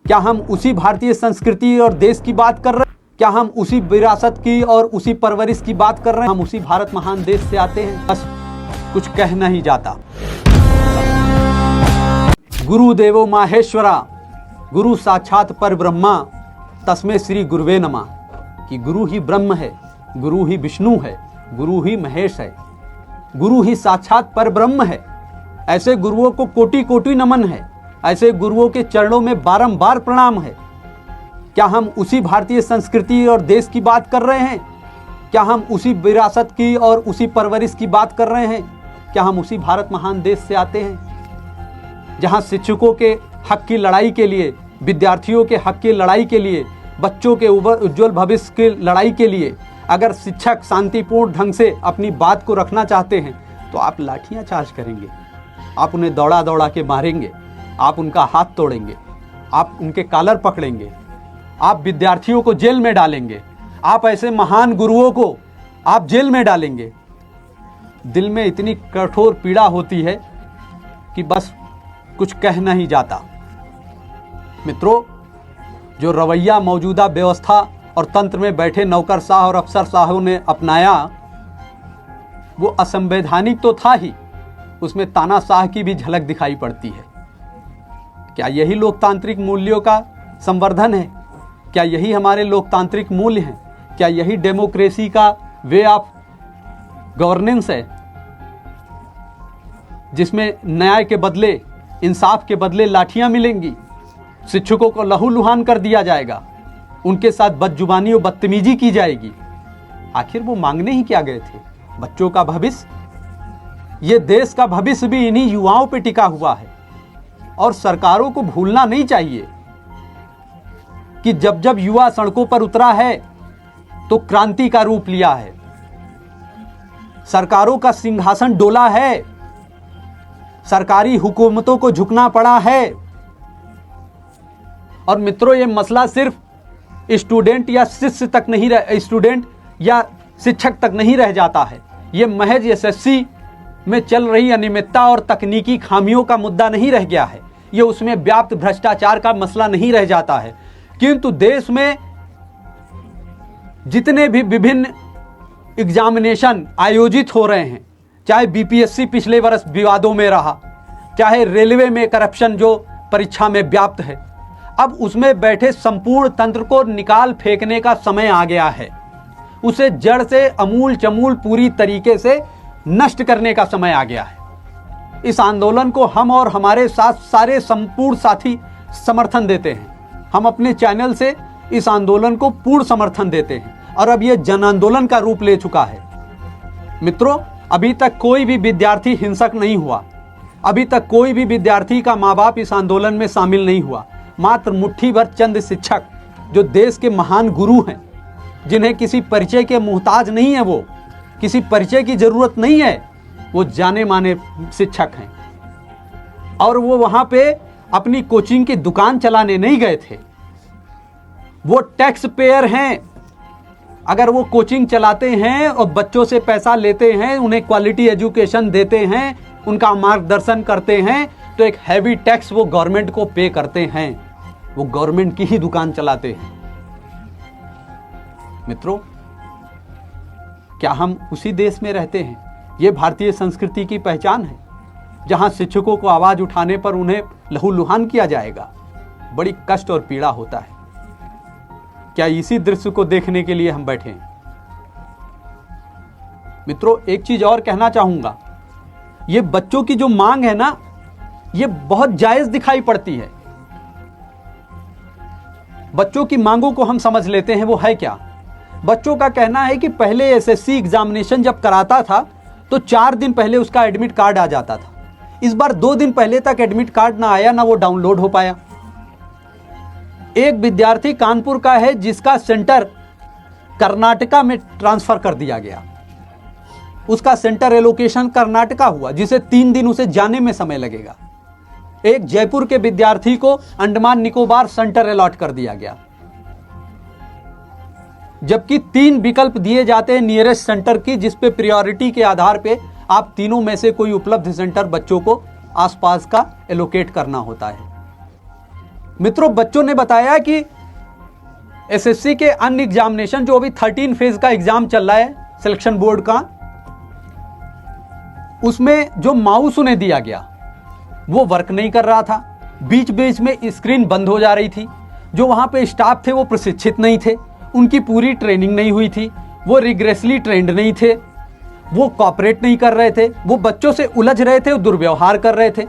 क्या हम उसी भारतीय संस्कृति और देश की बात कर रहे हैं? क्या हम उसी विरासत की और उसी परवरिश की बात कर रहे हैं? हम उसी भारत महान देश से आते हैं? बस कुछ कह नहीं जाता। गुरु देवो माहेश्वरा, गुरु साक्षात पर ब्रह्मा, तस्मै श्री गुरुवे नमः। कि गुरु ही ब्रह्म है, गुरु ही विष्णु है, गुरु ही महेश है, गुरु ही साक्षात पर ब्रह्म है। ऐसे गुरुओं को कोटि कोटि नमन है, ऐसे गुरुओं के चरणों में बारंबार प्रणाम है। क्या हम उसी भारतीय संस्कृति और देश की बात कर रहे हैं? क्या हम उसी विरासत की और उसी परवरिश की बात कर रहे हैं? क्या हम उसी भारत महान देश से आते हैं, जहां शिक्षकों के हक की लड़ाई के लिए, विद्यार्थियों के हक की लड़ाई के लिए, बच्चों के उज्जवल भविष्य की लड़ाई के लिए अगर शिक्षक शांतिपूर्ण ढंग से अपनी बात को रखना चाहते हैं तो आप लाठियां चार्ज करेंगे, आप उन्हें दौड़ा दौड़ा के मारेंगे, आप उनका हाथ तोड़ेंगे, आप उनके कॉलर पकड़ेंगे, आप विद्यार्थियों को जेल में डालेंगे, आप ऐसे महान गुरुओं को आप जेल में डालेंगे। दिल में इतनी कठोर पीड़ा होती है कि बस कुछ कह नहीं जाता। मित्रों, जो रवैया मौजूदा व्यवस्था और तंत्र में बैठे नौकरशाह और अफसरशाहों ने अपनाया वो असंवैधानिक तो था ही, उसमें तानाशाह की भी झलक दिखाई पड़ती है। क्या यही लोकतांत्रिक मूल्यों का संवर्धन है? क्या यही हमारे लोकतांत्रिक मूल्य हैं? क्या यही डेमोक्रेसी का वे ऑफ गवर्नेंस है, जिसमें न्याय के बदले, इंसाफ के बदले लाठियां मिलेंगी? शिक्षकों को लहूलुहान कर दिया जाएगा, उनके साथ बदजुबानी और बदतमीजी की जाएगी। आखिर वो मांगने ही क्या गए थे? बच्चों का भविष्य। ये देश का भविष्य भी इन्हीं युवाओं पे टिका हुआ है और सरकारों को भूलना नहीं चाहिए कि जब जब युवा सड़कों पर उतरा है तो क्रांति का रूप लिया है। सरकारों का सिंहासन डोला है, सरकारी हुकूमतों को झुकना पड़ा है। और मित्रों, ये मसला सिर्फ स्टूडेंट या शिष्य तक नहीं रह स्टूडेंट या शिक्षक तक नहीं रह जाता है। ये महज एसएससी में चल रही अनियमितता और तकनीकी खामियों का मुद्दा नहीं रह गया है। ये उसमें व्याप्त भ्रष्टाचार का मसला नहीं रह जाता है। किंतु देश में जितने भी विभिन्न एग्जामिनेशन आयोजित हो रहे हैं, चाहे बीपीएससी पिछले वर्ष विवादों में रहा, चाहे रेलवे में करप्शन जो परीक्षा में व्याप्त है, अब उसमें बैठे संपूर्ण तंत्र को निकाल फेंकने का समय आ गया है। उसे जड़ से अमूल चमूल पूरी तरीके से नष्ट करने का समय आ गया है। इस आंदोलन को हम और हमारे साथ सारे संपूर्ण साथी समर्थन देते हैं। हम अपने चैनल से इस आंदोलन को पूर्ण समर्थन देते हैं और अब यह जन आंदोलन का रूप ले चुका है। मित्रों, अभी तक कोई भी विद्यार्थी हिंसक नहीं हुआ, अभी तक कोई भी विद्यार्थी का माँ बाप इस आंदोलन में शामिल नहीं हुआ। मात्र मुट्ठी भर चंद शिक्षक जो देश के महान गुरु हैं, जिन्हें किसी परिचय के मुहताज नहीं है, वो किसी परिचय की जरूरत नहीं है, वो जाने माने शिक्षक हैं और वो वहां पे अपनी कोचिंग की दुकान चलाने नहीं गए थे। वो टैक्स पेयर हैं। अगर वो कोचिंग चलाते हैं और बच्चों से पैसा लेते हैं, उन्हें क्वालिटी एजुकेशन देते हैं, उनका मार्गदर्शन करते हैं, तो एक हैवी टैक्स वो गवर्नमेंट को पे करते हैं। वो गवर्नमेंट की ही दुकान चलाते हैं। मित्रों, क्या हम उसी देश में रहते हैं? ये भारतीय संस्कृति की पहचान है, जहां शिक्षकों को आवाज उठाने पर उन्हें लहूलुहान किया जाएगा। बड़ी कष्ट और पीड़ा होता है। क्या इसी दृश्य को देखने के लिए हम बैठे हैं? मित्रों, एक चीज और कहना चाहूंगा, ये बच्चों की जो मांग है ना, ये बहुत जायज दिखाई पड़ती है। बच्चों की मांगों को हम समझ लेते हैं। वो है क्या? बच्चों का कहना है कि पहले एसएससी एग्जामिनेशन जब कराता था तो 4 दिन पहले उसका एडमिट कार्ड आ जाता था। इस बार 2 दिन पहले तक एडमिट कार्ड ना आया, ना वो डाउनलोड हो पाया। एक विद्यार्थी कानपुर का है जिसका सेंटर कर्नाटका में ट्रांसफर कर दिया गया। उसका सेंटर एलोकेशन कर्नाटका हुआ, जिसे 3 दिन उसे जाने में समय लगेगा। एक जयपुर के विद्यार्थी को अंडमान निकोबार सेंटर अलॉट कर दिया गया, जबकि 3 विकल्प दिए जाते हैं नियरेस्ट सेंटर की, जिस पे प्रायोरिटी के आधार पे आप तीनों में से कोई उपलब्ध सेंटर बच्चों को आसपास का एलोकेट करना होता है। मित्रों, बच्चों ने बताया कि एसएससी के अन्य एग्जामिनेशन जो अभी 13 फेज का एग्जाम चल रहा है सिलेक्शन बोर्ड का, उसमें जो माउस उन्हें दिया गया वो वर्क नहीं कर रहा था, बीच बीच में स्क्रीन बंद हो जा रही थी। जो वहां पे स्टाफ थे वो प्रशिक्षित नहीं थे, उनकी पूरी ट्रेनिंग नहीं हुई थी, वो रिग्रेसली ट्रेंड नहीं थे, वो कॉपरेट नहीं कर रहे थे, वो बच्चों से उलझ रहे थे, दुर्व्यवहार कर रहे थे।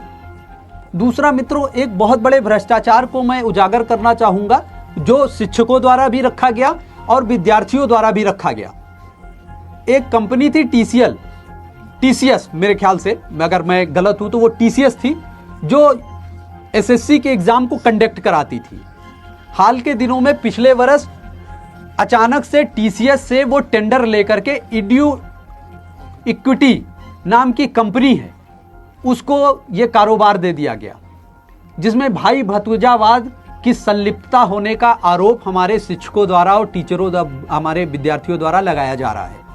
दूसरा मित्रों, एक बहुत बड़े भ्रष्टाचार को मैं उजागर करना चाहूंगा जो शिक्षकों द्वारा भी रखा गया और विद्यार्थियों द्वारा भी रखा गया। एक कंपनी थी टीसीएस, मेरे ख्याल से, अगर मैं गलत हूं तो वो टीसीएस थी, जो एसएससी के एग्जाम को कंडक्ट कराती थी। हाल के दिनों में पिछले वर्ष अचानक से टीसीएस से वो टेंडर लेकर के इड्यू इक्विटी नाम की कंपनी है, उसको ये कारोबार दे दिया गया, जिसमें भाई भतीजावाद की संलिप्तता होने का आरोप हमारे शिक्षकों द्वारा और टीचरों, हमारे विद्यार्थियों द्वारा लगाया जा रहा है।